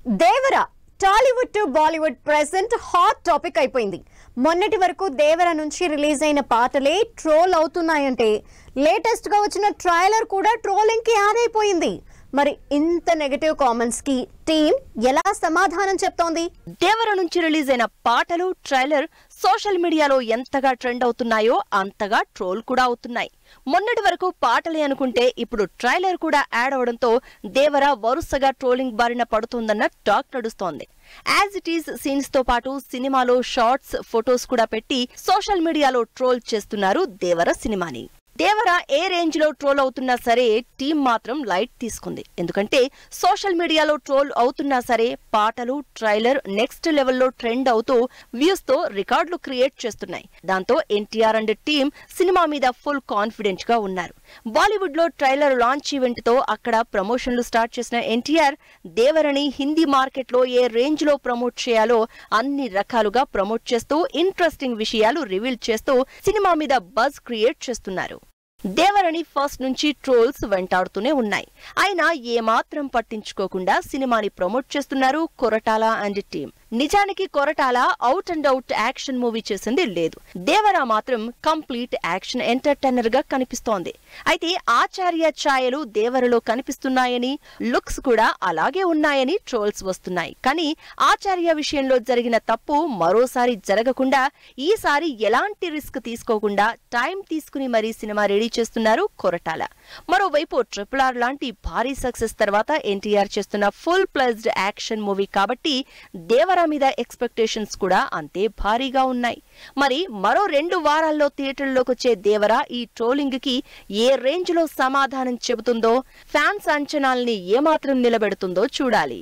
Devara Tollywood to Bollywood present hot topic అయిపోయింది. మొన్నటి వరకు దేవర నుంచి రిలీజ్ అయిన పాటలే ట్రోల్ అవుతున్నాయంటే లేటెస్ట్ గా వచ్చిన ట్రైలర్ కూడా ట్రోలింగ్ కి ఆనైపోయింది. మరి ఇంత నెగటివ్ కామెంట్స్ కి టీమ్ ఎలా సమాధానం చెప్తోంది? దేవర నుంచి రిలీజ్ అయిన పాటలు ట్రైలర్ సోషల్ మీడియాలో ఎంతగా ట్రెండ్ అవుతున్నాయో అంతగా ట్రోల్ కూడా అవుతున్నాయి. మొన్నటి వరకు పాటలే అనుకుంటే ఇప్పుడు ట్రైలర్ కూడా యాడ్ అవడంతో దేవర వరుసగా ట్రోలింగ్ బారిన పడుతోందన్న టాక్ నడుస్తోంది. యాజ్ ఇట్ ఈస్ సీన్స్ తో పాటు సినిమాలో షార్ట్స్, ఫొటోస్ కూడా పెట్టి సోషల్ మీడియాలో ట్రోల్ చేస్తున్నారు దేవర సినిమాని. దేవర ఏ రేంజ్ లో ట్రోల్ అవుతున్నా సరే టీం మాత్రం లైట్ తీసుకుంది. ఎందుకంటే సోషల్ మీడియాలో ట్రోల్ అవుతున్నా సరే పాటలు, ట్రైలర్ నెక్స్ట్ లెవెల్లో ట్రెండ్ అవుతూ వ్యూస్ తో రికార్డులు క్రియేట్ చేస్తున్నాయి. దాంతో ఎన్టీఆర్ అండ్ టీం సినిమా మీద ఫుల్ కాన్ఫిడెంట్ గా ఉన్నారు. బాలీవుడ్ లో ట్రైలర్ లాంచ్ ఈవెంట్ తో అక్కడ ప్రమోషన్లు స్టార్ట్ చేసిన ఎన్టీఆర్ దేవరని హిందీ మార్కెట్ లో ఏ రేంజ్ లో ప్రమోట్ చేయాలో అన్ని రకాలుగా ప్రమోట్ చేస్తూ ఇంట్రెస్టింగ్ విషయాలు రివీల్ చేస్తూ సినిమా మీద బజ్ క్రియేట్ చేస్తున్నారు. దేవరని ఫస్ట్ నుంచి ట్రోల్స్ వెంటాడుతూనే ఉన్నాయి. అయినా ఏమాత్రం పట్టించుకోకుండా సినిమాని ప్రమోట్ చేస్తున్నారు కొరటాల అండ్ టీం. నిజానికి Koratala out and out action movie చేసింది లేదు. దేవర మాత్రం కంప్లీట్ యాక్షన్ ఎంటర్టైనర్ గా కనిపిస్తోంది. అయితే ఆచార్య ఛాయలు దేవరలో కనిపిస్తున్నాయని, లుక్స్ కూడా అలాగే ఉన్నాయని ట్రోల్స్ వస్తున్నాయి. కానీ ఆచార్య విషయంలో జరిగిన తప్పు మరోసారి జరగకుండా ఈసారి ఎలాంటి రిస్క్ తీసుకోకుండా టైం తీసుకుని మరీ సినిమా రెడీ చేస్తున్నారు కొరటాల. మరోవైపు RRR లాంటి భారీ సక్సెస్ తర్వాత ఎన్టీఆర్ చేస్తున్న ఫుల్ ప్లెజ్డ్ యాక్షన్ మూవీ కాబట్టి దేవర మీద ఎక్స్పెక్టేషన్స్ కూడా అంతే భారీగా ఉన్నాయి. మరి మరో 2 వారాల్లో థియేటర్లోకి వచ్చే దేవర ఈ ట్రోలింగ్ కి ఏ రేంజ్ లో సమాధానం చెబుతుందో, ఫ్యాన్స్ అంచనాల్ని ఏమాత్రం నిలబెడుతుందో చూడాలి.